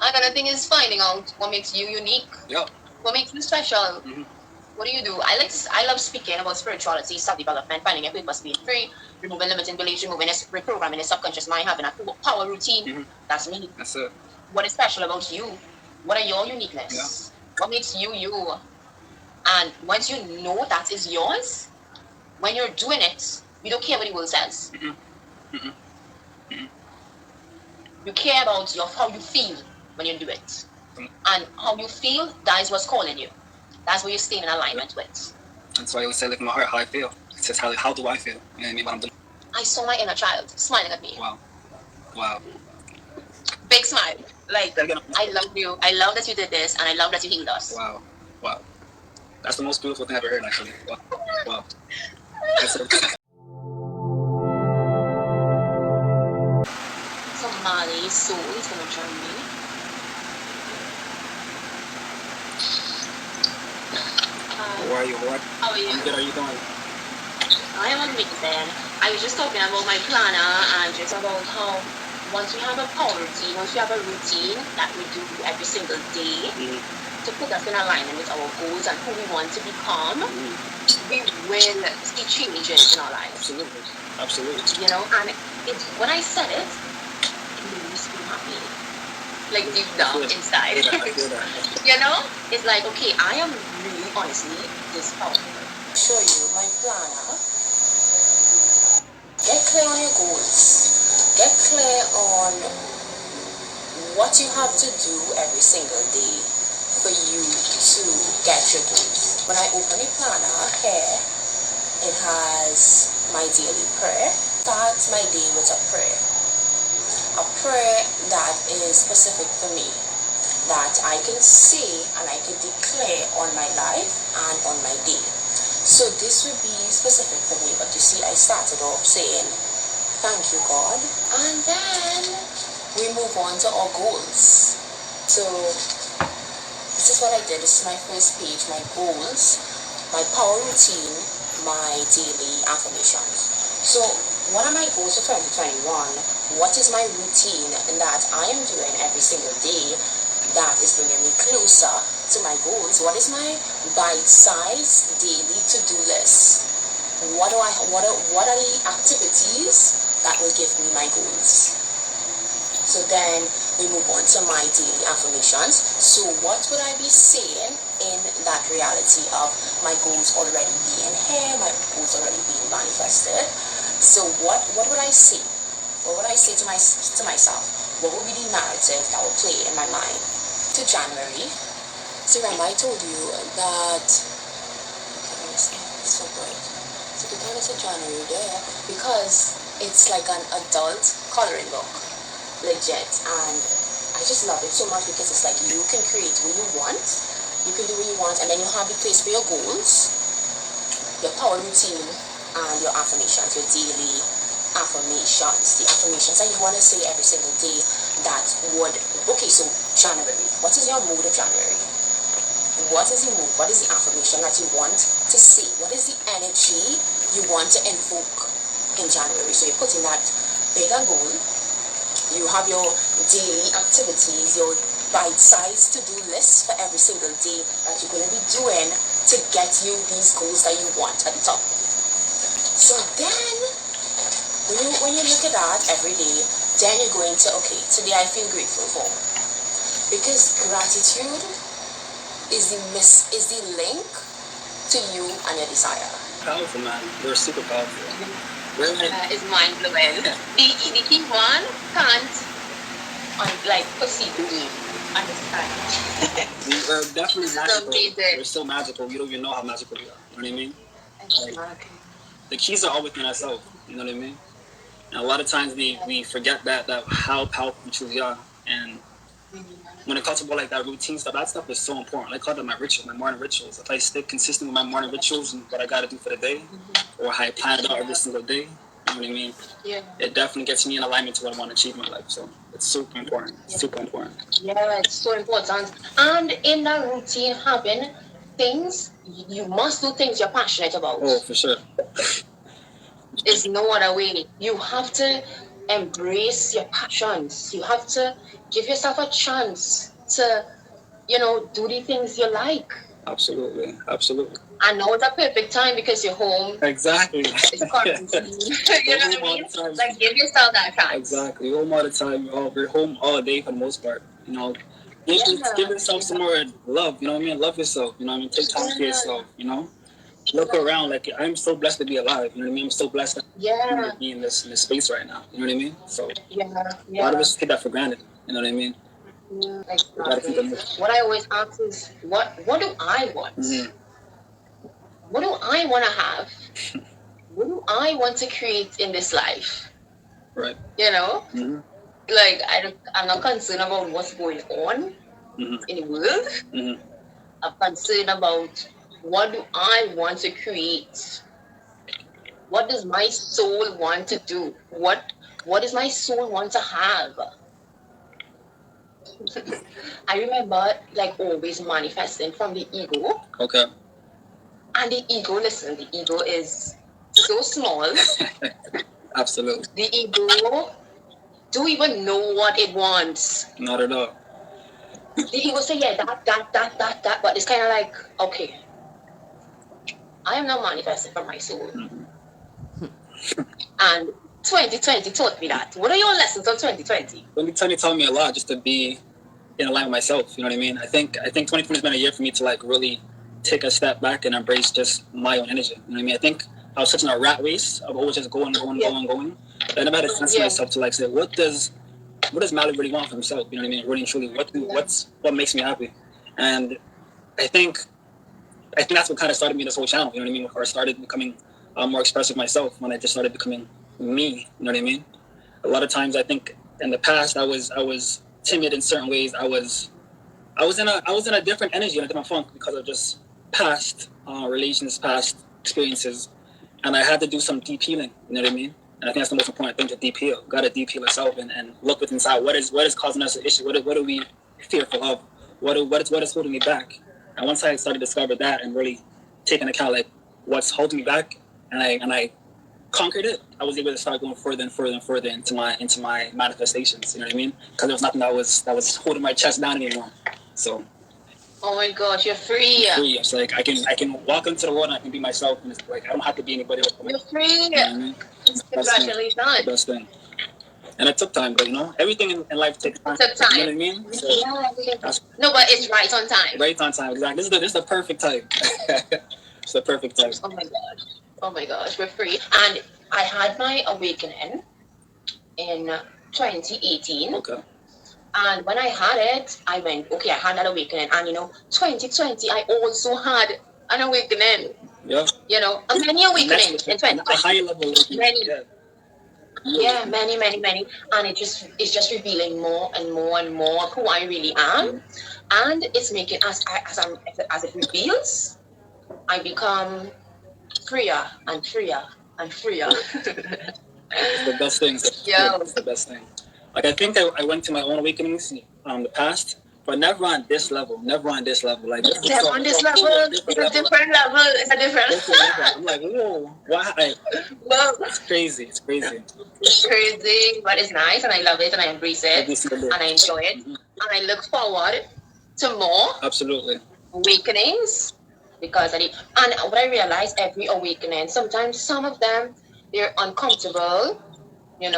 Another thing is finding out what makes you unique. Yeah. What makes you special. What do? I love speaking about spirituality, self-development, finding your purpose, being free, removing limiting beliefs, removing reprogramming the subconscious mind, having a power routine. That's me. That's it. What is special about you? What are your uniqueness? Yeah. What makes you you? And once you know that is yours, when you're doing it, you don't care what the world says. You care about how you feel when you do it. And how you feel, that is what's calling you. That's what you're staying in alignment with. That's why I always say, live in my heart, how I feel. It says, how do I feel? You know what I mean? What I'm doing. I saw my inner child smiling at me. Wow. Wow. Big smile. Like, I love you. I love that you did this, and I love that you healed us. Wow. Wow. That's the most beautiful thing I've ever heard, actually. Wow. Wow. That's it. Somebody soul is going to join me. How are you? How are you? I'm good. How are you doing? I am amazing. I was just talking about my planner and just about how once we have a power routine, once we have a routine that we do every single day to put us in alignment with our goals and who we want to become, we will see changes in our lives. Absolutely. Absolutely. You know, and when I said it, it made me so happy. Like deep down inside. I feel that. You know? It's like, okay, I am really honestly this powerful. Show you my planner. Get clear on your goals. Get clear on what you have to do every single day for you to get your goals. When I open a planner here, it has my daily prayer. Start my day with a prayer. A prayer that is specific for me, that I can say and I can declare on my life and on my day. So this would be specific for me, but you see, I started off saying, thank you, God. And then we move on to our goals. So this is what I did. This is my first page, my goals, my power routine, my daily affirmations. So what are my goals for 2021? What is my routine that I am doing every single day that is bringing me closer to my goals? What is my bite-sized daily to-do list? What are the activities that will give me my goals? So then we move on to my daily affirmations. So what would I be saying in that reality of my goals already being here, my goals already being manifested? So what would I say? What would I say to myself? What would be the narrative that will play in my mind? To January. So remember I told you that it's so bright. So the time is January there because it's like an adult coloring book. Legit. And I just love it so much because it's like you can create what you want, you can do what you want, and then you have the place for your goals, your power routine, and your affirmations, your daily affirmations, the affirmations that you want to say every single day that would, okay, so January, what is your mood of January? What is your mood? What is the affirmation that you want to say? What is the energy you want to invoke in January? So you're putting that bigger goal. You have your daily activities, your bite-sized to-do list for every single day that you're going to be doing to get you these goals that you want at the top. So then, when you look at that every day, then you're going to, okay, today I feel grateful for. Because gratitude is the link to you and your desire. Powerful, man. You're super powerful. Really? It's mind-blowing. The key one can't, perceive me, understand. We are definitely magical. Amazing. We're so magical. We don't even know how magical we are. You know what I mean? Like, the keys are all within ourselves. You know what I mean? And a lot of times we forget that how powerful we truly are. And when it comes to like that routine stuff, that stuff is so important. I call it my ritual, my morning rituals. If I stay consistent with my morning rituals and what I got to do for the day, or how I plan it out every single day, you know what I mean? Yeah. It definitely gets me in alignment to what I want to achieve in my life. So it's super important. Yeah. Super important. Yeah, it's so important. And in that routine, having things, you must do things you're passionate about. Oh, for sure. There's no other way. You have to embrace your passions. You have to give yourself a chance to, you know, do the things you like. Absolutely, absolutely. And now it's a perfect time because you're home. Exactly. It's quarantine. You know what I mean? Like, give yourself that chance. Exactly. You're home all the time. We're home all day for the most part. You know, give yourself some more love. You know what I mean? Love yourself. You know what I mean? Take time for yourself. You know, look around. Like, I'm so blessed to be alive. You know what I mean? I'm so blessed to be in this space right now. You know what I mean? So a lot of us take that for granted. You know what I mean? Yeah, exactly. What I always ask is, what do I want? Mm-hmm. What do I want to have? What do I want to create in this life? Right. You know? Mm-hmm. Like, I'm not concerned about what's going on in the world. Mm-hmm. I'm concerned about what do I want to create? What does my soul want to do? What does my soul want to have? I remember, like, always manifesting from the ego. Okay. And the ego, listen, the ego is so small. Absolutely. The ego don't even know what it wants. Not at all. The ego say, yeah, that, but it's kind of like, okay, I am not manifesting from my soul. Mm-hmm. And 2020 taught me that. What are your lessons of 2020? 2020 taught me a lot, just to be in line with myself. You know what I mean? I think 2020 has been a year for me to, like, really take a step back and embrace just my own energy. You know what I mean? I think I was such in a rat race of always just going. I never had a sense of myself to, like, say, what does Malik really want for himself? You know what I mean? Really and truly, what makes me happy? And I think that's what kind of started me this whole channel. You know what I mean? Or started becoming more expressive myself when I just started becoming me. You know what I mean? A lot of times, I think in the past, I was timid in certain ways. I was in a different energy and a different funk because of just past relations, past experiences, and I had to do some deep healing. You know what I mean? And I think that's the most important thing, to deep heal. Got to deep heal yourself and look within inside. What is causing us an issue? What are we fearful of? What is holding me back? And once I started to discover that and really taking account, like, what's holding me back, and I conquered it, I was able to start going further and further and further into my manifestations. You know what I mean? Because there was nothing that was holding my chest down anymore. So. Oh my gosh, you're free. Free. It's like I can walk into the world and I can be myself, and it's like I don't have to be anybody else. You're free. You know what I mean? Congratulations. The best thing. And it took time, but everything in life takes time. It took time. You know what I mean? So, no, but it's right on time. Right on time, exactly. This is the perfect time. It's the perfect time. Oh my gosh, we're free. And I had my awakening in 2018. Okay. And when I had it, I went, okay, I had that awakening. And 2020, I also had an awakening. Yeah. Many awakenings in 2020. A higher level. Many. Yeah, many. And it's just revealing more and more and more who I really am. And it's making, as it reveals, I become freer and freer and freer. It's the best thing. Yeah. It's the best thing. Like, I think I went to my own awakenings in the past, but never on this level. Like, never on this level. It's a different level. I'm like, whoa, why? Well, it's crazy. It's crazy, but it's nice, and I love it, and I embrace it, and I enjoy it, and I look forward to more. Absolutely. Awakenings, because and what I realize, every awakening, sometimes some of them, they're uncomfortable. They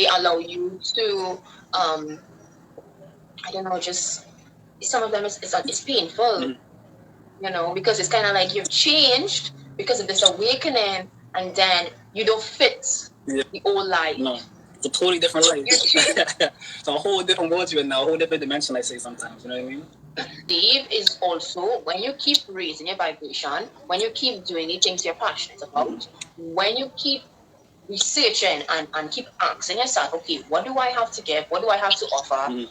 allow you to, I don't know, just, some of them it's painful, because it's kind of like you've changed because of this awakening, and then you don't fit the old life. No, it's a totally different life. It's a whole different world you're in now, a whole different dimension, I say sometimes, you know what I mean? Dave is also, when you keep raising your vibration, when you keep doing the things you're passionate about, when you keep researching and keep asking yourself, okay, what do I have to give? What do I have to offer?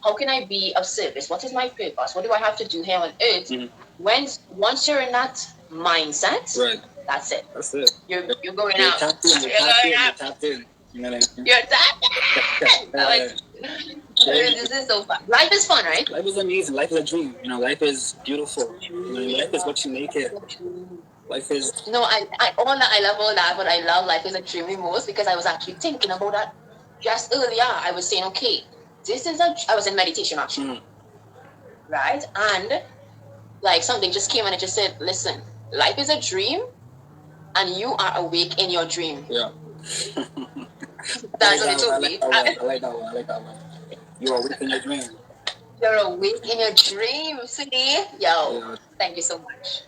How can I be of service? What is my purpose? What do I have to do here on earth? Once you're in that mindset, right, that's it. You're going you're out. You're tapped in. You know what I mean? You're tapped in. This is so fun. Life is fun, right? Life is amazing. Life is a dream. Life is beautiful. Life is what you make it. Life is... No, I love all that, but I love life is a dream the most, because I was actually thinking about that just earlier, I was saying, okay, I was in meditation actually, right? And like something just came and it just said, listen, life is a dream and you are awake in your dream. Yeah. That's what it told me. I like that one. You are awake in your dream. You're awake in your dream, see? Yo, thank you so much.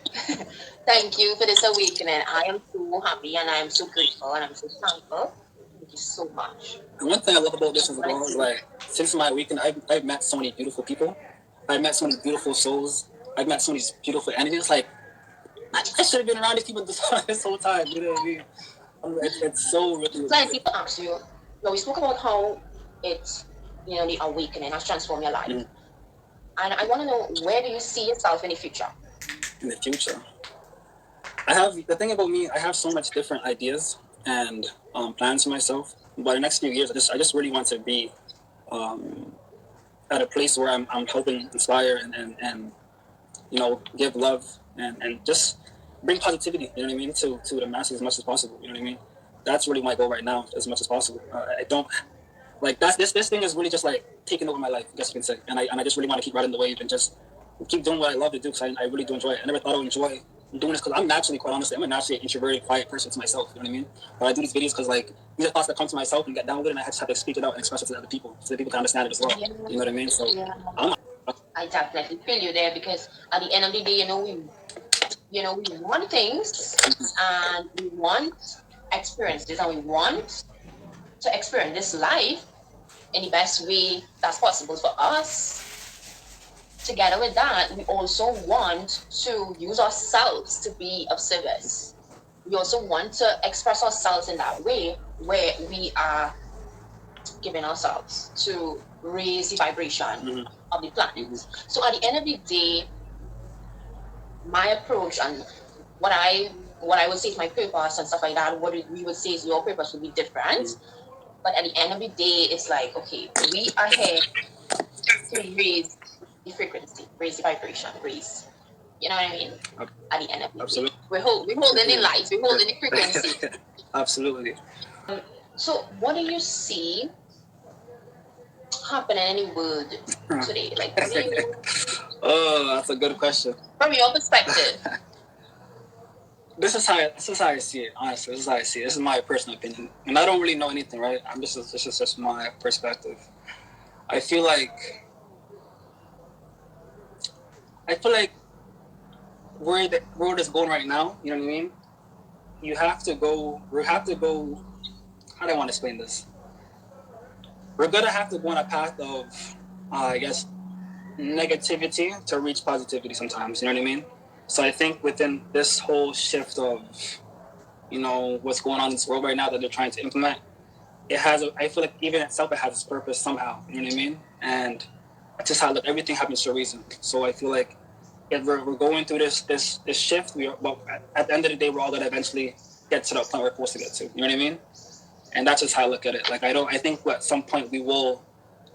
Thank you for this awakening. I am so happy and I am so grateful and I'm so thankful. Thank you so much. And one thing I love about this as well is like, since my awakening, I've met so many beautiful people. I've met so many beautiful souls. I've met so many beautiful energies. Like, I should have been around these people this whole time. You know what I mean? It's so really. Like people ask you, we spoke about how it's, the awakening has transformed your life. And I want to know, where do you see yourself in the future? In the future, the thing about me, I have so much different ideas and plans for myself. But the next few years, I just really want to be at a place where I'm helping inspire and give love and just bring positivity, you know what I mean, to the masses as much as possible. You know what I mean? That's really my goal right now, as much as possible. I don't like this thing is really just like taking over my life, I guess you can say. And I just really want to keep riding the wave and just keep doing what I love to do, because I really do enjoy it. I never thought I would enjoy doing this, because I'm naturally, quite honestly, I'm a naturally introverted, quiet person to myself. You know what I mean? But I do these videos because like these are thoughts that come to myself and get down with it, and I just have to speak it out and express it to other people so that people can understand it as well. Yeah. You know what I mean? So I definitely feel you there, because at the end of the day, we want things and we want experiences and we want to experience this life in the best way that's possible for us. Together with that, we also want to use ourselves to be of service. We also want to express ourselves in that way where we are giving ourselves to raise the vibration of the planet. So at the end of the day, my approach and what I would say is my purpose and stuff like that, what we would say is your purpose would be different. But at the end of the day, it's like, okay, we are here to raise the frequency, raise the vibration, raise, you know what I mean? At the end of the day, we're holding the light, we're holding the frequency. Absolutely. So what do you see happening in the world today? Like, what do you... Oh, that's a good question. From your perspective. This is how I see it, honestly. This is how I see it. This is my personal opinion. And I don't really know anything, right? This is just my perspective. I feel like where the world is going right now, you know what I mean? We have to go, how do I want to explain this? We're going to have to go on a path of, I guess, negativity to reach positivity sometimes, you know what I mean? So I think within this whole shift of, what's going on in this world right now that they're trying to implement, I feel like even itself, it has its purpose somehow, you know what I mean? And it's just how, everything happens for a reason. So I feel like if we're going through this shift, at the end of the day, we're all going to eventually get to the point we're supposed to get to, you know what I mean? And that's just how I look at it. Like, I think at some point we will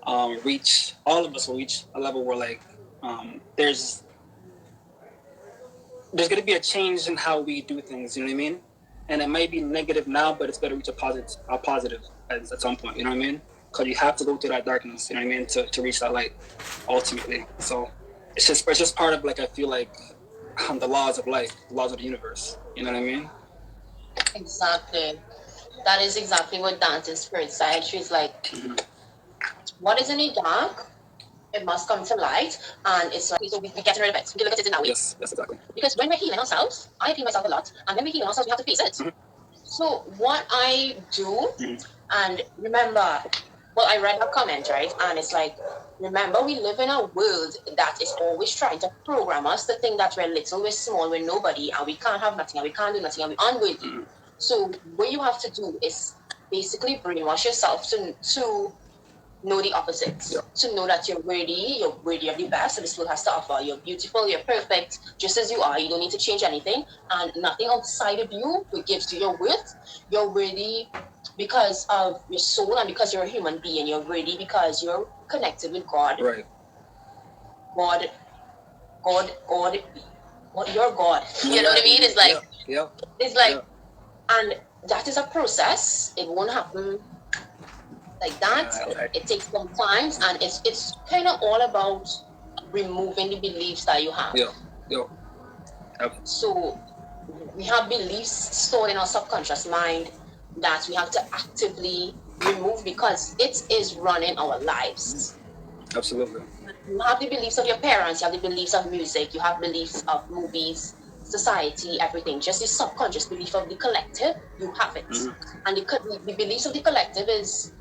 all of us will reach a level where there's going to be a change in how we do things, you know what I mean? And it might be negative now, but it's going to reach a positive at some point, you know what I mean? Because you have to go through that darkness, you know what I mean, to reach that light, ultimately. So it's just part of, I feel like, the laws of life, the laws of the universe, you know what I mean? Exactly. That is exactly what Dante's spirit said. She's like, what is in the dark, it must come to light, and it's like, so we get rid of it. We look at it in that way. Yes, exactly. Because when we're healing ourselves, I heal myself a lot, and when we're healing ourselves, we have to face it. So what I do, and remember, well, I read a comment, right, and it's like, remember, we live in a world that is always trying to program us to think that we're little, we're small, we're nobody, and we can't have nothing, and we can't do nothing, and we're unworthy. So what you have to do is basically brainwash yourself to know the opposite. Yeah. To know that you're worthy of the best that this world has to offer. You're beautiful, you're perfect, just as you are. You don't need to change anything, and nothing outside of you gives you your worth. You're worthy because of your soul and because you're a human being. You're worthy because you're connected with God. Right. God, you're God. You know what I mean? It's like, it's like, and that is a process. It won't happen like that. It takes some time, and it's kind of all about removing the beliefs that you have. So we have beliefs stored in our subconscious mind that we have to actively remove because it is running our lives. Absolutely. You have the beliefs of your parents, you have the beliefs of music, you have beliefs of movies, society, everything. Just the subconscious belief of the collective, you have it. And the beliefs of the collective is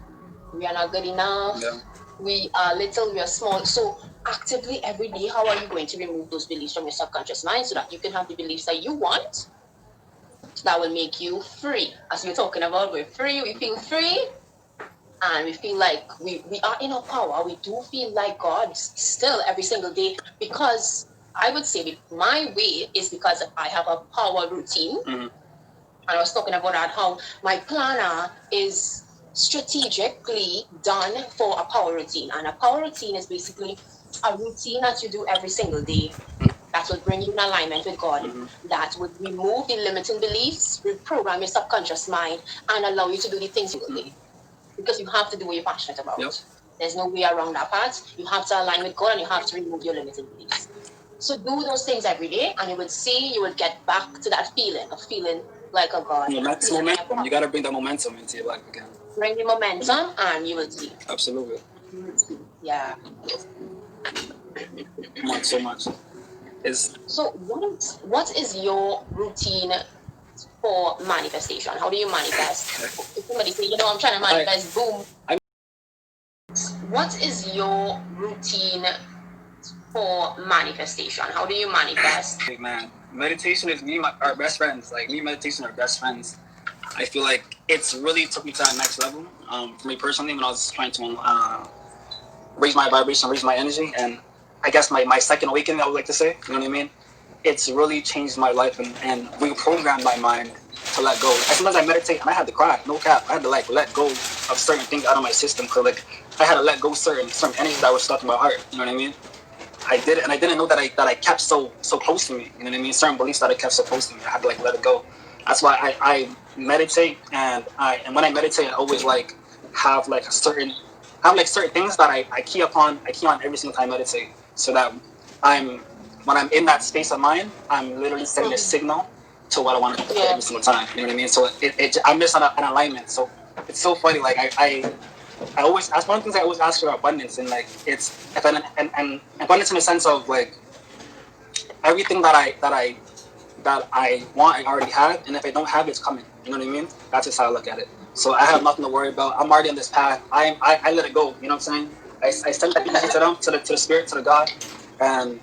we are not good enough, we are little, we are small. So actively every day, how are you going to remove those beliefs from your subconscious mind so that you can have the beliefs that you want, that will make you free? As we're talking about, we're free, we feel free, and we feel like we are in our power. We do feel like God still every single day, because I would say my way is because I have a power routine. And I was talking about that, how my planner is strategically done for a power routine. And a power routine is basically a routine that you do every single day that will bring you in alignment with God, that would remove the limiting beliefs, reprogram your subconscious mind, and allow you to do the things you will do. Because you have to do what you're passionate about. There's no way around that part. You have to align with God, and you have to remove your limiting beliefs. So do those things every day, and you would see, you would get back to that feeling of feeling like a God. Momentum. You got to bring that momentum into your life again. Bring the momentum, and you will see. Absolutely. Yeah. So much. So what is your routine for manifestation? How do you manifest? If somebody say, I'm trying to manifest, boom. What is your routine for manifestation? How do you manifest? Hey man, meditation is our best friends. Like me and meditation are best friends. I feel like it's really took me to that next level. For me personally, when I was trying to raise my vibration, raise my energy, and I guess my second awakening, I would like to say, you know what I mean? It's really changed my life and reprogrammed my mind to let go. As soon as I meditate, and I had to cry, no cap. I had to let go of certain things out of my system, because I had to let go certain energies that were stuck in my heart. You know what I mean? I did it, and I didn't know that I kept so close to me. You know what I mean? Certain beliefs that I kept so close to me, I had to let it go. That's why I meditate, and when I meditate, I always have certain things that I key on every single time I meditate, so that when I'm in that space of mind, I'm literally sending a signal to what I want to do every single time. You know what I mean? So I'm just on an alignment. So it's so funny. I always ask, one of the things I always ask for abundance, and it's and abundance in the sense of everything that I want, I already have, and if I don't have it, it's coming. You know what I mean? That's just how I look at it. So I have nothing to worry about. I'm already on this path. I let it go. You know what I'm saying? I send that energy to them, to the spirit, to the God, and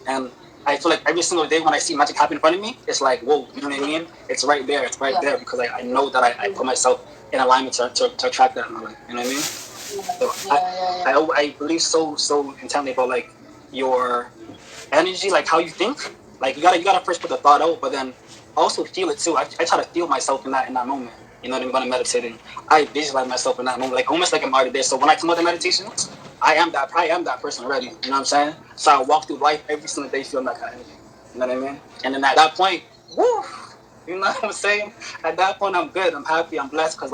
I feel like every single day when I see magic happen in front of me, it's like, whoa, you know what I mean? It's right there. It's right there, because I know that I put myself in alignment to attract that in my life. You know what I mean? So I believe so intently about your energy, how you think. You gotta first put the thought out, but then also feel it too. I try to feel myself in that moment. You know what I mean? When I'm meditating, I visualize myself in that moment, almost like I'm already there. So when I come out of meditation, I am that person already. You know what I'm saying? So I walk through life every single day feeling that kind of energy. You know what I mean? And then at that point, woo! You know what I'm saying? At that point, I'm good. I'm happy. I'm blessed, because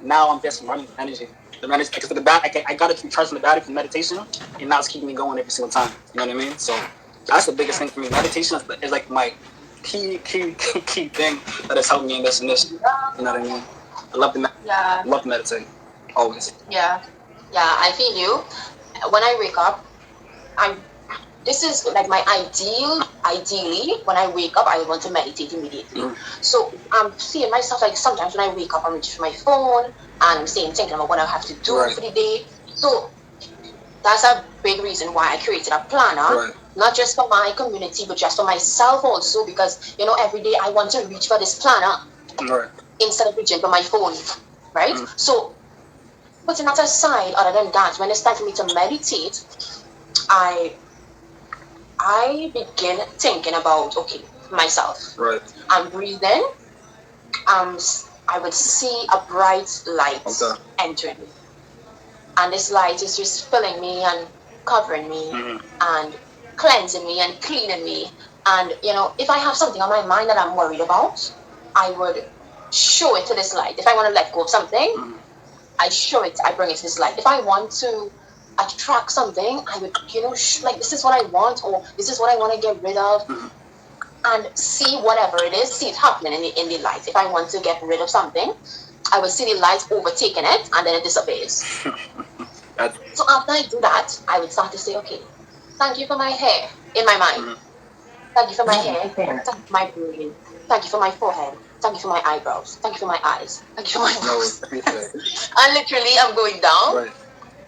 now I'm just running energy. The energy, because I got to recharge from the battery from meditation, and now it's keeping me going every single time. You know what I mean? So that's the biggest thing for me. Meditation is my key thing that has helped me in this. You know what I mean? I love to meditate, always. Yeah, I feel you. When I wake up, this is my ideally, when I wake up, I want to meditate immediately. So I'm seeing myself, sometimes when I wake up, I'm reaching for my phone, and I'm thinking about what I have to do for the day. So that's a big reason why I created a planner, not just for my community, but just for myself also, because every day I want to reach for this planner instead of reaching for my phone, right? So putting that aside, other than that, when it's time for me to meditate, I begin thinking about myself. I'm breathing. I would see a bright light entering me, and this light is just filling me and covering me and cleansing me and cleaning me. And if I have something on my mind that I'm worried about, I would show it to this light. If I want to let go of something, I show it, I bring it to this light. If I want to attract something, I would, like, this is what I want, or this is what I want to get rid of, and see whatever it is, see it happening in the light. If I want to get rid of something, I will see the light overtaking it, and then it disappears. So after I do that, I would start to say, okay, thank you for my hair, in my mind. Thank you for my hair, thank you for my brain, thank you for my forehead, thank you for my eyebrows, thank you for my eyes, thank you for my nose. And literally, I'm going down,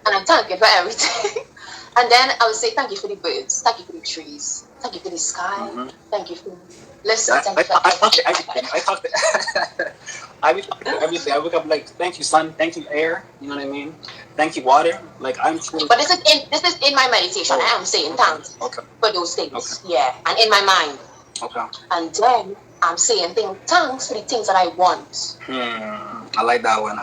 and I'm thanking for everything. And then I would say, thank you for the birds, thank you for the trees, thank you for the sky, thank you for thank you for everything. I talk to everything. I wake up like, thank you, sun, thank you, air. You know what I mean? Thank you, water. Like, I'm truly. But this is in my meditation. I am saying thanks for those things. Yeah, and in my mind. And then I'm saying thanks for the things that I want. I like that one.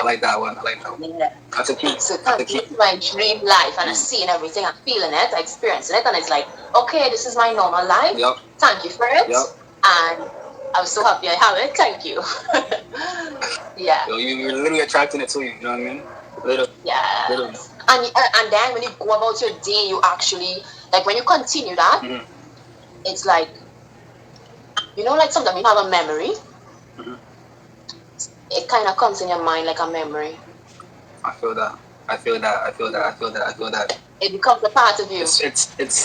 Yeah. That's a key. So thank you for my dream life, and I'm seeing everything, I'm feeling it, I'm experiencing it, and it's like, okay, this is my normal life. Thank you for it. And I'm so happy I have it. Thank you. Yeah. So you're literally attracting it to you. You know what I mean? Literally. Yeah. Literally. And then when you go about your day, you actually, like, when you continue that, it's like, like sometimes you have a memory. It kind of comes in your mind like a memory. I feel that. It becomes a part of you. It's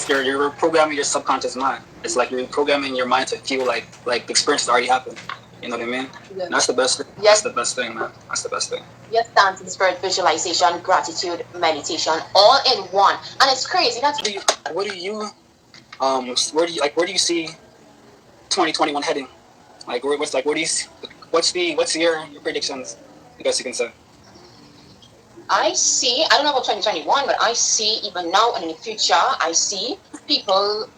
you're reprogramming your subconscious mind. It's like you're reprogramming your mind to feel like the experience already happened. You know what I mean? Yeah. That's the best thing. Yes. That's the best thing, man. That's the best thing. Yes, dancing, spirit, visualization, gratitude, meditation, all in one. And it's crazy. Where do you see 2021 heading? Like, what's your predictions? I guess you can say. I don't know about 2021, but I see even now and in the future, I see people,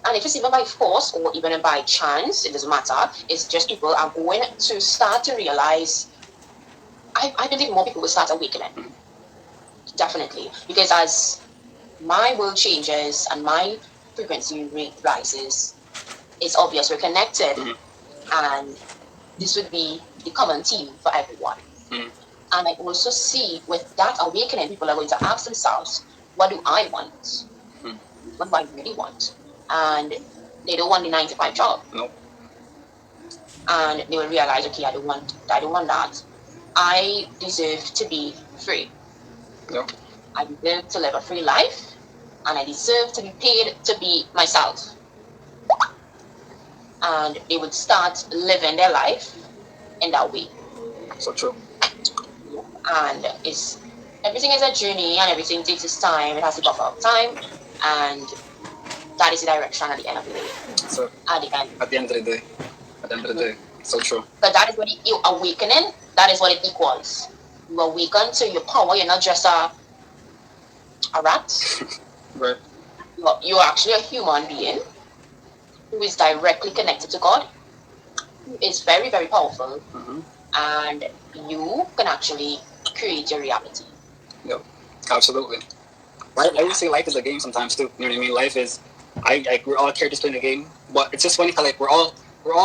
and if it's even by force or even by chance, it doesn't matter. It's just people are going to start to realize, I believe more people will start awakening. Definitely. Because as my world changes and my frequency rate rises, it's obvious we're connected. And this would be the common theme for everyone. And I also see with that awakening, people are going to ask themselves, what do I want? What do I really want? And they don't want the 9-to-5 job. No. And they will realize, okay, I don't want that. I deserve to be free. No. I deserve to live a free life, and I deserve to be paid to be myself. And they would start living their life in that way. So true. And everything is a journey, and everything takes its time. It has to buffer up time, and that is the direction at the end of the day. So at the end of the day. So true. But that is what you awakening. That is what it equals. You awaken to your power. You're not just a rat. Right. You're actually a human being who is directly connected to God, who is very, very powerful, and you can actually create your reality. Yep, absolutely. Right? I would say life is a game sometimes too. You know what I mean? Life is, we're all characters playing a game, but it's just funny how like we're all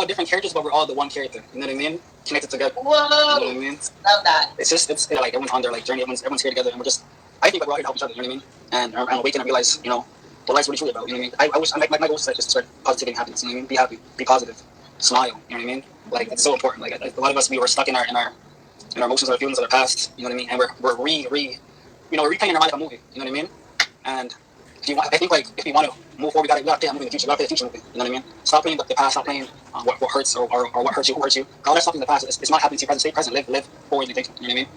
different characters, but we're all the one character. You know what I mean? Connected together. Whoa! You know what I mean? Love that. It's like everyone's on their like journey. Everyone's here together, and I think we're all here to help each other. You know what I mean? And awaken and realize, what life's really truly about. You know what I mean? I wish my goal is to just spread positivity and happiness. You know what I mean? Be happy, be positive, smile. You know what I mean? Like it's so important. Like a lot of us, we were stuck in our emotions, our feelings of the past. You know what I mean? And we're replaying our mind like a movie. You know what I mean? And I think like if we want to move forward, we gotta play a movie in the future. We gotta play the future movie. You know what I mean? Stop playing the past. Stop playing what hurts or what hurts you, who hurts you. All that stuff in the past. It's not happening to you. Present. Stay present. Live forward. You know what I mean?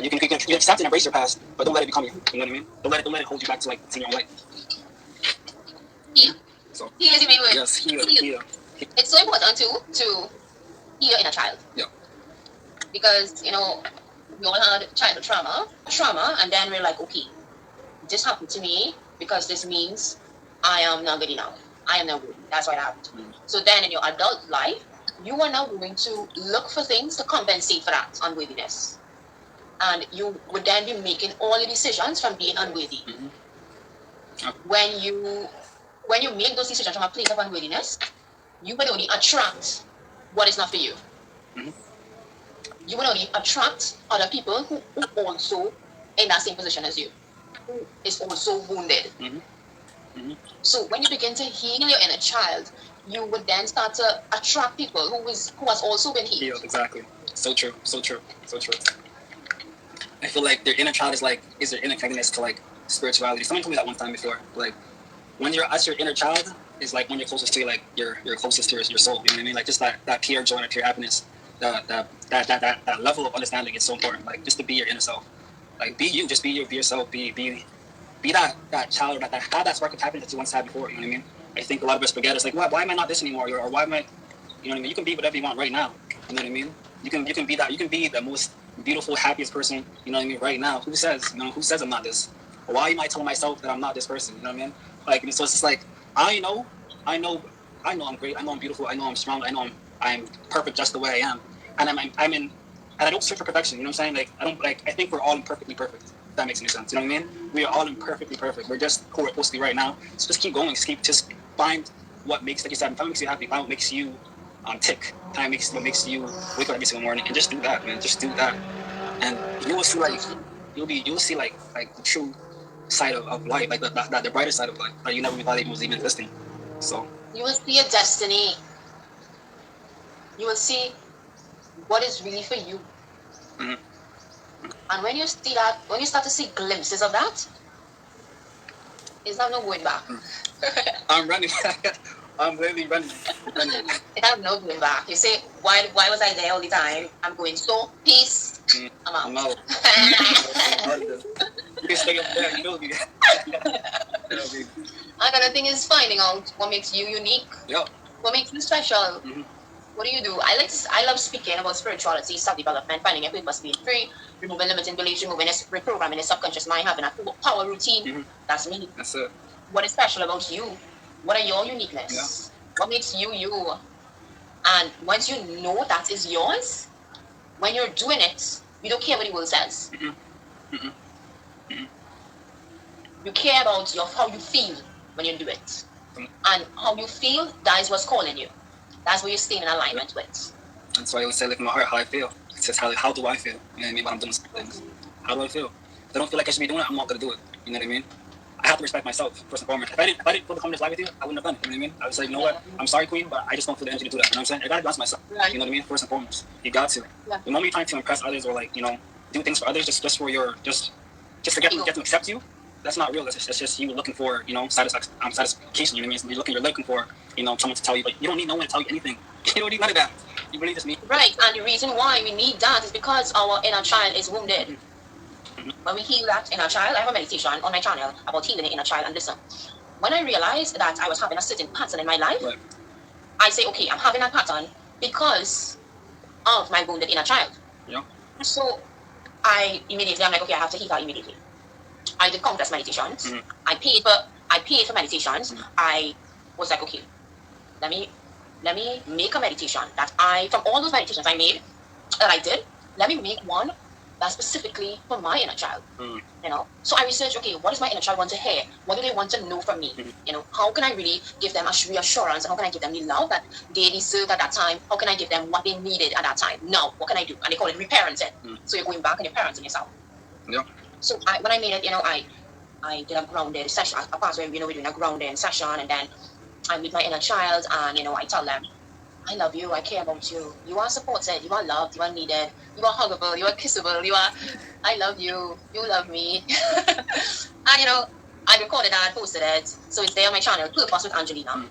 You can accept and embrace your past, but don't let it become you. You know what I mean? Don't let it hold you back to like seeing your own life. Heal. So Heal is the main word. Yes, heal. It's so important to heal in a child. Yeah. Because we all had childhood trauma, and then we're like, okay, this happened to me because this means I am not good enough. I am not good. That's why it happened. So then in your adult life, you are now going to look for things to compensate for that unworthiness. And you would then be making all your decisions from being unworthy. When you make those decisions from a place of unworthiness, you would only attract what is not for you. you will only attract other people who also in that same position as you, who is also wounded. So when you begin to heal your inner child, you would then start to attract people who has also been healed. Exactly. So true. So true. So true. I feel like their inner child is their inner connectedness to like spirituality. Someone told me that one time before. Like when you're at your inner child is like when you're closest to like your closest to your soul. You know what I mean? Like just that pure joy and pure happiness. That level of understanding is so important. Like just to be your inner self. Like be you. Just be you. Be yourself. Be that child, that have that spark of happiness that you once had before. You know what I mean? I think a lot of us forget. It's like, why am I not this anymore? Or why am I? You know what I mean? You can be whatever you want right now. You know what I mean? You can be that. You can be the most beautiful, happiest person. You know what I mean? Right now. Who says? Who says I'm not this? Or why am I telling myself that I'm not this person? You know what I mean? Like, so it's just like I know I'm great. I know I'm beautiful. I know I'm strong. I know I'm perfect just the way I am. And I'm in. And I don't search for perfection. You know what I'm saying? Like I don't I think we're all imperfectly perfect. If that makes any sense. You know what I mean? We are all imperfectly perfect. We're just who we're supposed to be right now. So just keep going. Just find what makes, like you said, find what makes you happy. Find what makes you tick. Find what makes you wake up every single morning, and just do that, man. Just do that, and you will see you'll see like the true side of life, like the brighter side of life that you never thought it was even existing. So you will see your destiny. You will see what is really for you. And when you see that, when you start to see glimpses of that, it's not no going back. I'm running. I'm literally running. It has no going back. You say, why was I there all the time? I'm going, so peace. I'm out. You can stay up there, you know me. Another thing is finding out what makes you unique. Yeah. What makes you special. What do? I love speaking about spirituality, self-development, finding your purpose, being free, removing limiting beliefs, removing reprogramming the subconscious mind, having a power routine. That's me. That's it. What is special about you? What are your uniqueness? Yeah. What makes you you? And once you know that is yours, when you're doing it, you don't care what the world says. You care about how you feel when you do it. And how you feel, that is what's calling you. That's what you're staying in alignment with. That's why I always say, look in my heart, how I feel. It's just how do I feel? You know what I mean? When I'm doing certain things. How do I feel? If I don't feel like I should be doing it, I'm not going to do it. You know what I mean? I have to respect myself, first and foremost. If I didn't feel to come to this live with you, I wouldn't have done it. You know what I mean? I was like, you know what? I'm sorry, Queen, but I just don't feel the energy to do that. You know what I'm saying? I got to balance myself. You know what I mean? First and foremost. You got to. The moment you're trying to impress others or, like, do things for others just for your, just to get them to accept you, that's not real. That's just you looking for, satisfaction. You know what I mean? You're looking for, someone to tell you, but you don't need no one to tell you anything. You don't need none of that. You really just need. Right, and the reason why we need that is because our inner child is wounded. When we heal that inner child, I have a meditation on my channel about healing the inner child. And listen, when I realized that I was having a certain pattern in my life, I say, okay, I'm having that pattern because of my wounded inner child. Yeah. So I'm like, okay, I have to heal that immediately. I did countless meditations. I paid for meditations. I was like, okay, let me make a meditation from all those meditations I made, that I did, let me make one that's specifically for my inner child. So I researched, okay, what does my inner child want to hear? What do they want to know from me? How can I really give them a reassurance, and how can I give them the love that they deserve at that time? How can I give them what they needed at that time? Now, what can I do? And they call it reparenting. So you're going back and you're parenting yourself. Yeah. So when I made it, I did a grounded session. A part where, we're doing a grounded session, and then I meet my inner child, and, I tell them, I love you, I care about you. You are supported, you are loved, you are needed, you are huggable, you are kissable, I love you, you love me. And, I recorded that, posted it, so it's there on my channel, Purpose with Angelina.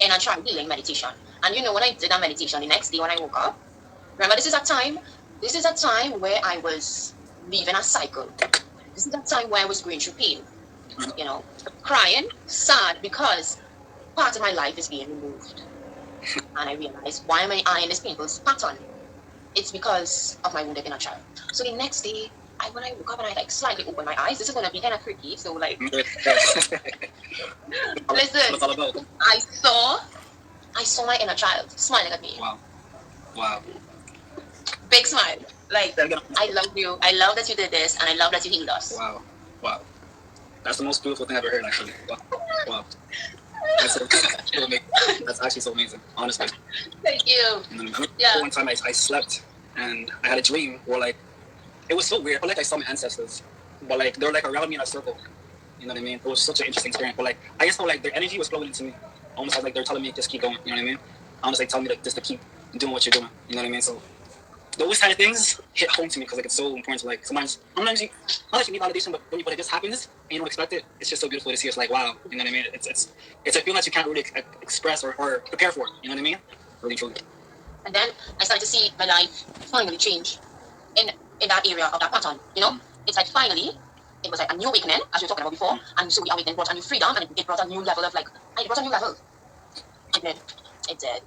And I tried healing meditation. And when I did that meditation, the next day when I woke up, remember, this is a time where I was leaving a cycle. This is a time where I was going through pain. Crying, sad, because part of my life is being removed. And I realized, why am I in this painful pattern? It's because of my wounded inner child. So the next day, when I woke up and I slightly opened my eyes, this is going to be kind of creepy. So listen, I saw my inner child smiling at me. Wow. Big smile. I love you. I love that you did this, and I love that you healed us. Wow. That's the most beautiful thing I've ever heard, actually. Wow. That's actually so amazing, honestly. Thank you. One time I slept and I had a dream where like it was so weird. But like I saw my ancestors, but like they were like around me in a circle. You know what I mean? It was such an interesting experience. But like I just felt like their energy was flowing into me, almost like they're telling me just keep going. You know what I mean? Almost like telling me just to keep doing what you're doing. You know what I mean? So those kind of things hit home to me because like it's so important to like sometimes you not that you need validation, but when it just happens and you don't expect it, it's just so beautiful to see. It's like wow, you know what I mean? It's a feeling that you can't really express or prepare for. You know what I mean? Really truly. And then I started to see my life finally change in that area of that pattern. You know, it's like finally it was like a new awakening, as we were talking about before, and so the awakening brought a new freedom, and it brought a new level of like it brought a new level. It did.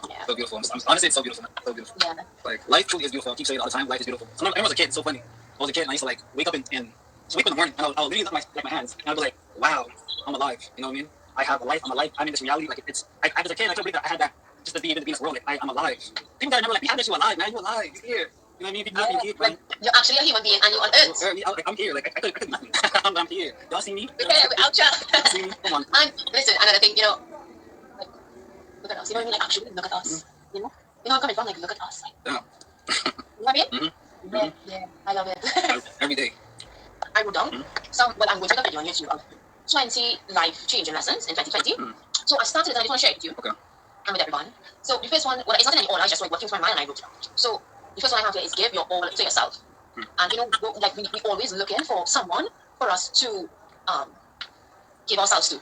Yeah. So beautiful. Honestly, it's so beautiful. So beautiful. Yeah. Like life truly is beautiful. I keep saying it all the time. Life is beautiful. Sometimes, I was a kid. It's so funny. I was a kid and I used to like wake up and wake up in the morning and I'll literally look at my hands and I'll be like, wow, I'm alive. You know what I mean? I have a life. I'm alive. I'm in this reality. Like it's. I was a kid. I couldn't believe that I had that just to be able to be in this world. Like I'm alive. People that never like, how did you alive, man? You alive. You're here. You know what I mean? People here, like, you're actually a human being and you're on Earth. I'm here. Like I could be nothing. I'm here. Y'all see me? Okay, we're out, y'all. See me? Come on. And listen, another thing, you know, like, look at us. You know what I mean? Like actually, look at us. You know where I'm coming from? Like, look at us. Like, Yeah. You know what I mean? Yeah, I love it. Every day. I wrote down some. Well, I'm going to make a video on YouTube of 20 life changing lessons in 2020. So I started it and I just want to share it with you. Okay. And with everyone. So the first one, well, it's not in any order. I just wrote what came to my mind and I wrote it down. So the first one I have here is give your all to yourself. And you know, like we always looking for someone for us to give ourselves to.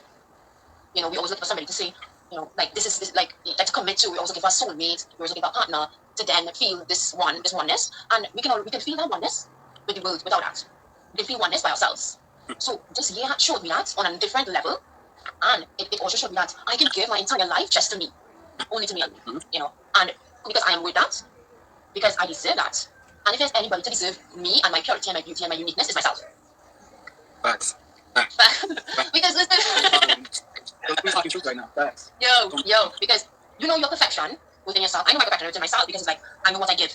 You know, we always look for somebody to say, you know, like this is like to commit to. We also give our soulmate. We also give our partner to then feel this oneness, and we can feel that oneness with the world without that. We can feel oneness by ourselves. So this year showed me that on a different level, and it also showed me that I can give my entire life just to me, only to me, you know, and because I am with that, because I deserve that, and if there's anybody to deserve me and my purity and my beauty and my uniqueness, it's myself. Facts. Because listen. We're talking truth right now. Facts. Yo, because you know your perfection within yourself. I know my perfection within myself because it's like I know what I give.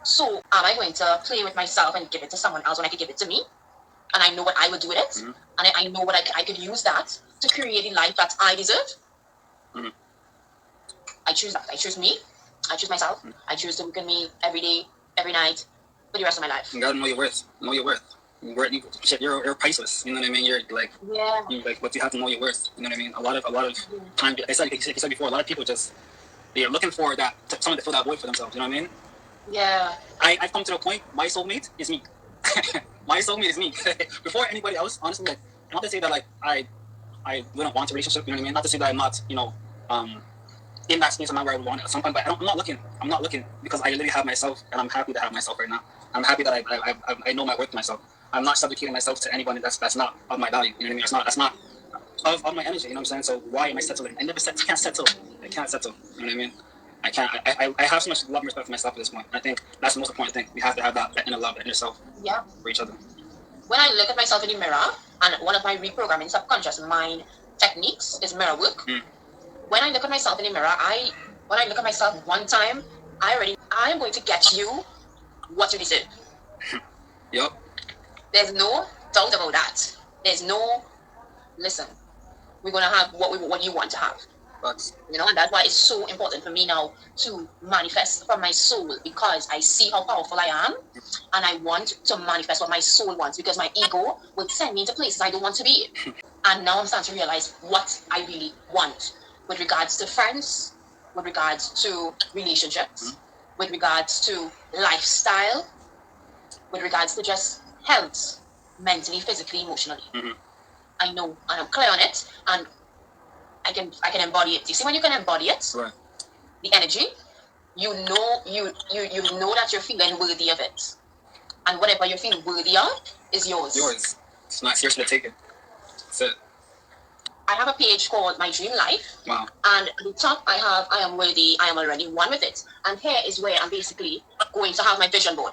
So am I going to play with myself and give it to someone else when I could give it to me? And I know what I would do with it, and I know what I could use that to create the life that I deserve. I choose that. I choose me. I choose myself. I choose to look at me every day, every night, for the rest of my life. You gotta know your worth. Know your worth. You're priceless. You know what I mean? You're like, but you have to know your worth. You know what I mean? A lot of time. I said before. A lot of people they're looking for that someone to fill that void for themselves. You know what I mean? Yeah. I've come to the point. My soulmate is me. My soulmate is me. Before anybody else, honestly, like not to say that like I wouldn't want a relationship. You know what I mean? Not to say that I'm not, you know, in that space of mind where I would want it at some point. But I'm not looking. I'm not looking because I literally have myself, and I'm happy to have myself right now. I'm happy that I know my worth myself. I'm not subjugating myself to anybody that's not of my value. You know what I mean? That's not of my energy. You know what I'm saying? So why am I settling? I can't settle. I can't settle. You know what I mean? I can't. I have so much love and respect for myself at this point. I think that's the most important thing. We have to have that inner love, that inner self for each other. When I look at myself in the mirror, and one of my reprogramming subconscious mind techniques is mirror work. When I look at myself in the mirror, when I look at myself one time, I am going to get you what you deserve. Yup. There's no doubt about that. Listen, we're going to have what you want to have. You know, and that's why it's so important for me now to manifest from my soul, because I see how powerful I am and I want to manifest what my soul wants, because my ego will send me into places I don't want to be. And now I'm starting to realize what I really want with regards to friends, with regards to relationships, with regards to lifestyle, with regards to just health, mentally, physically, emotionally. I know, and I'm clear on it, and I can embody it. You see, when you can embody it, right, the energy, you know that you're feeling worthy of it, and whatever you feel worthy of is yours. Yours. It's not yours to take it. That's it. I have a page called My Dream Life. Wow. And at the top I have I am worthy, I am already one with it. And here is where I'm basically going to have my vision board.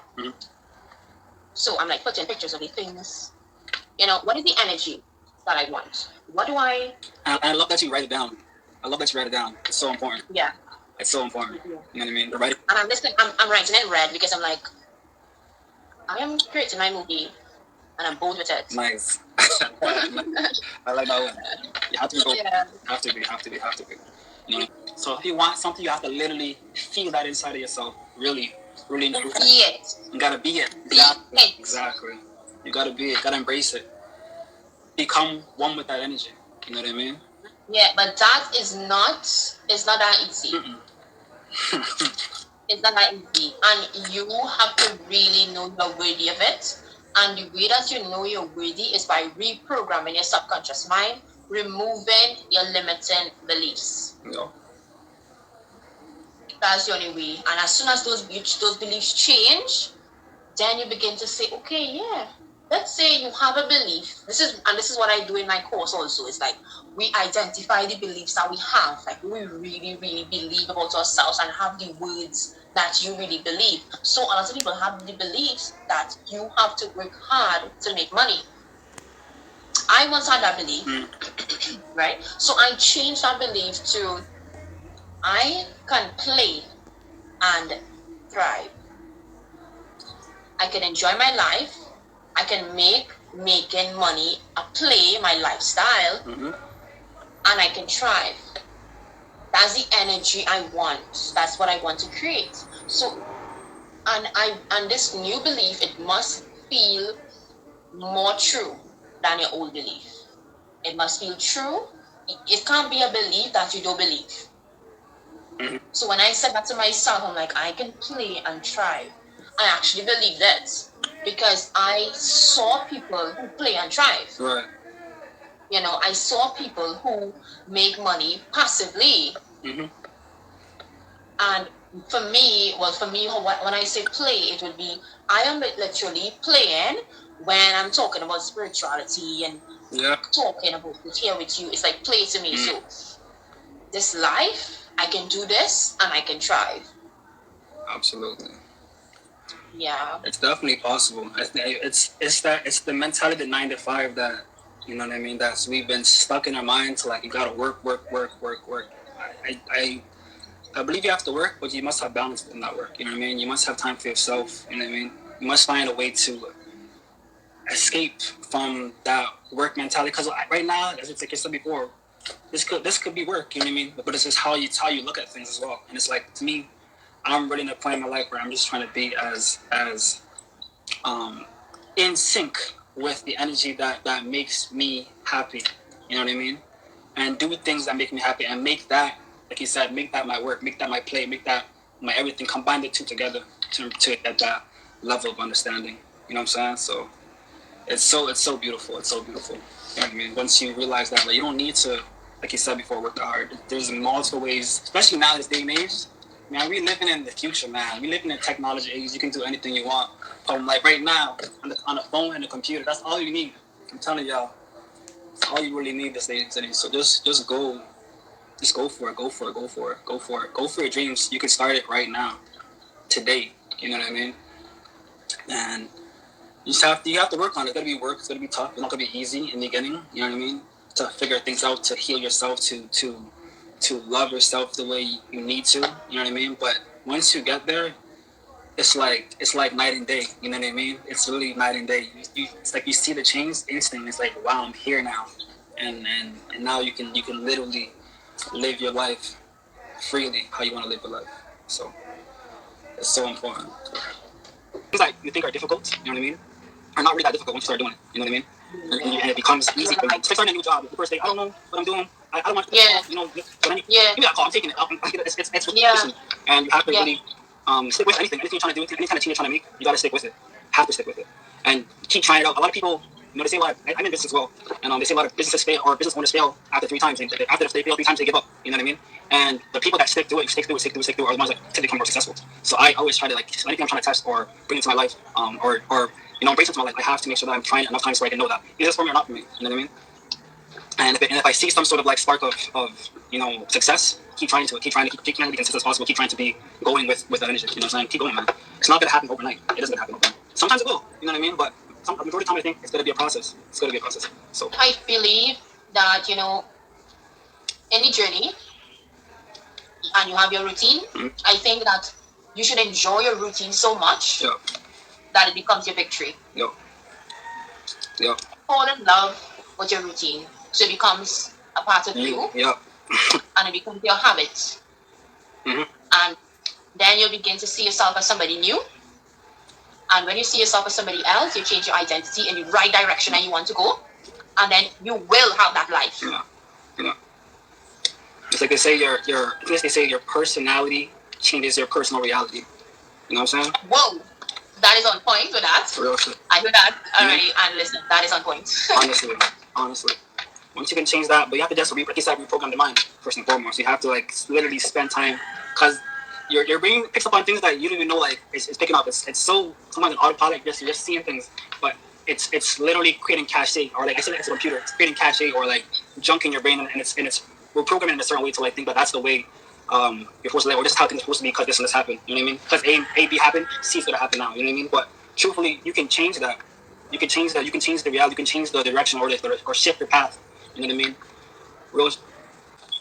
So I'm like putting pictures of the things. You know, what is the energy that I want? What do I... I love that you write it down. It's so important. Yeah. It's so important. You know what I mean? The writing. And I'm listening, I'm writing in red because I'm like, I am creating my movie and I'm bold with it. Nice. I like that one. You have to be bold. Yeah. Have to be. You know? So if you want something, you have to literally feel that inside of yourself. Really, really. Be it. You gotta be it. Be it. Exactly. You gotta be it. You gotta embrace it. Become one with that energy. You know what I mean? Yeah, but that is not. It's not that easy. It's not that easy, and you have to really know you're worthy of it. And the way that you know you're worthy is by reprogramming your subconscious mind, removing your limiting beliefs. Yeah. That's the only way. And as soon as those beliefs change, then you begin to say, okay, yeah. Let's say you have a belief. This is what I do in my course also. It's like we identify the beliefs that we have, like we really, really believe about ourselves and have the words that you really believe. So a lot of people have the beliefs that you have to work hard to make money. I once had that belief, right? So I changed that belief to I can play and thrive. I can enjoy my life. I can making money a play, my lifestyle, and I can thrive. That's the energy I want. That's what I want to create. So, and this new belief, it must feel more true than your old belief. It must feel true. It can't be a belief that you don't believe. So when I said that to myself, I'm like, I can play and thrive. I actually believe that because I saw people who play and thrive. Right. You know, I saw people who make money passively. And for me, when I say play, it would be I am literally playing when I'm talking about spirituality and talking about it here with you. It's like play to me. So this life, I can do this and I can thrive. Absolutely. Yeah. It's definitely possible. It's the mentality of 9 to 5 that, you know what I mean, that's we've been stuck in our minds, like you gotta work. I believe you have to work, but you must have balance in that work. You know what I mean? You must have time for yourself. You know what I mean? You must find a way to escape from that work mentality. Because right now, as like I said before, this could be work. You know what I mean? But it's just how you look at things as well. And it's like, to me, I'm really in a point in my life where I'm just trying to be as in sync with the energy that makes me happy. You know what I mean? And do things that make me happy and make that, like you said, make that my work, make that my play, make that my everything. Combine the two together to get that level of understanding. You know what I'm saying? So it's so beautiful. It's so beautiful. You know what I mean? Once you realize that, like, you don't need to, like you said before, work that hard. There's multiple ways, especially now this day and age. Man, we living in the future, man. We living in technology age. You can do anything you want. Like right now, on the phone and the computer, that's all you need. I'm telling y'all, that's all you really need this day and age. So just go for it. Go for your dreams. You can start it right now, today. You know what I mean? And you have to work on it. It's gonna be work. It's gonna be tough. It's not gonna be easy in the beginning. You know what I mean? To figure things out, to heal yourself, to love yourself the way you need to. You know what I mean? But once you get there, it's like night and day. You know what I mean? It's really night and day. It's like you see the change instantly. It's like, wow, I'm here now, and now you can literally live your life freely how you want to live your life. So it's so important. Things that you think are difficult, you know what I mean, are not really that difficult once you start doing it. You know what I mean? And it becomes easy. Like starting a new job, the first day, I don't know what I'm doing. I don't want to, you know. But then give me that call. I'm taking it. It's motivation, and you have to really stick with anything. Anything you're trying to do, any kind of change you're trying to make, you got to stick with it. Have to stick with it, and keep trying it out. A lot of people, you know, they say a lot. I'm in business as well, and they say a lot of businesses fail or business owners fail after 3 times. After they fail 3 times, they give up. You know what I mean? And the people that stick to it, are the ones that tend to become more successful. So I always try to, like, anything I'm trying to test or bring into my life, or you know, embrace into my life, I have to make sure that I'm trying it enough times so I can know that is this for me or not for me. You know what I mean? And if I see some sort of like spark of you know, success, keep trying to be consistent as possible. Keep trying to be going with that energy. You know what I'm saying? Keep going, man. It's not gonna happen overnight. It isn't gonna happen overnight. Sometimes it will. You know what I mean? But the majority of the time, I think it's gonna be a process. It's gonna be a process. So I believe that, you know, any journey, and you have your routine, I think that you should enjoy your routine so much that it becomes your victory. Fall in love with your routine, so it becomes a part of you. And it becomes your habit. And then you begin to see yourself as somebody new. And when you see yourself as somebody else, you change your identity in the right direction that you want to go. And then you will have that life. It's like they say your personality changes your personal reality. You know what I'm saying? Whoa, that is on point with that. For real shit. I heard that already, and listen, that is on point. honestly. Once you can change that, but you have to just reprogram the mind first and foremost. You have to like literally spend time, because your brain picks up on things that you don't even know like it's picking up. It's so sometimes an autopilot. You're just seeing things, but it's literally creating cache, or like I said, it's a computer. It's creating cache or like junk in your brain, and it's reprogramming in a certain way to like think that that's the way you're supposed to live, or this is how things are supposed to be because this and this happened. You know what I mean? Because A, B happened, C is gonna happen now. You know what I mean? But truthfully, you can change that. You can change that. You can change the reality. You can change the direction or shift your path. You know what I mean? Rose.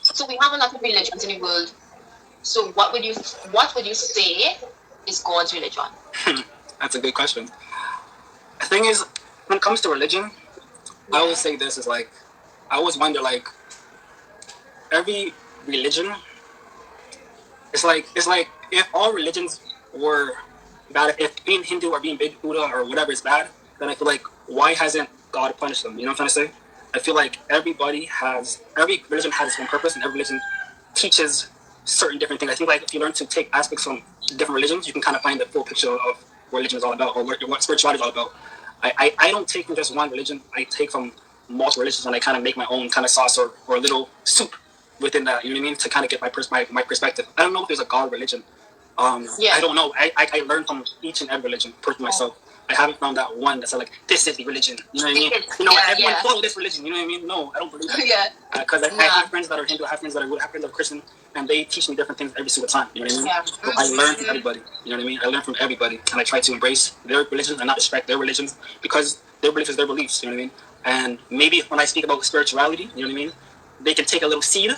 So we have a lot of religions in the world. So what would you say is God's religion? That's a good question. The thing is, when it comes to religion, I always say this is like, I always wonder like, every religion, it's like if all religions were bad, if being Hindu or being Buddha or whatever is bad, then I feel like why hasn't God punished them? You know what I'm trying to say? I feel like every religion has its own purpose, and every religion teaches certain different things. I think like if you learn to take aspects from different religions, you can kind of find the full picture of what religion is all about, or what spirituality is all about. I don't take from just one religion. I take from multiple religions, and I kind of make my own kind of sauce or a little soup within that. You know what I mean? To kind of get my perspective. I don't know if there's a God religion. I don't know. I learn from each and every religion, personally myself. I haven't found that one that's like, this is the religion. You know what I mean? Everyone follow this religion. You know what I mean? No, I don't believe that. Because I have friends that are Hindu, I have friends that are Christian, and they teach me different things every single time. You know what I mean? So I learn from everybody. You know what I mean? I learn from everybody, and I try to embrace their religions and not respect their religions, because their beliefs is their beliefs. You know what I mean? And maybe when I speak about spirituality, you know what I mean? They can take a little seed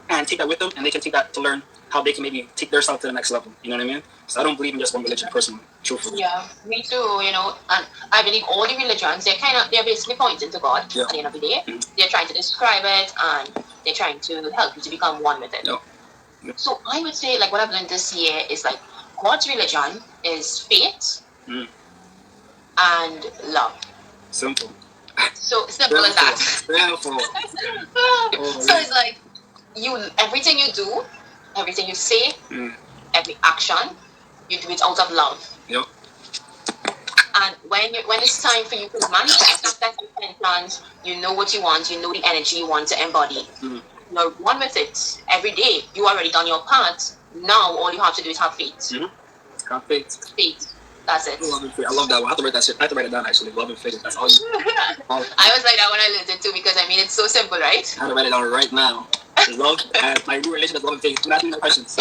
and take that with them, and they can take that to learn how they can maybe take their self to the next level. You know what I mean? So I don't believe in just one religion, personally, truthfully. Yeah, me too. You know, and I believe all the religions, they're basically pointing to God. At the end of the day, they're trying to describe it, and they're trying to help you to become one with it. So I would say, like, what I've learned this year is like God's religion is faith and love. Simple. So simple as that. Simple. So it's like everything you do, everything you say, every action, you do it out of love. Yep. And when it's time for you to manifest that intention, you know what you want, you know the energy you want to embody. You're one with it. Every day, you already done your part. Now, all you have to do is have faith. Have faith. Faith. That's it. Love and faith. I love that one. I have to write that shit. I have to write it down, actually. Love and faith. That's all you. I was like that when I learned it too, because I mean, it's so simple, right? I have to write it down right now. Love, and my new relation is love and faith. Do not ask me no questions.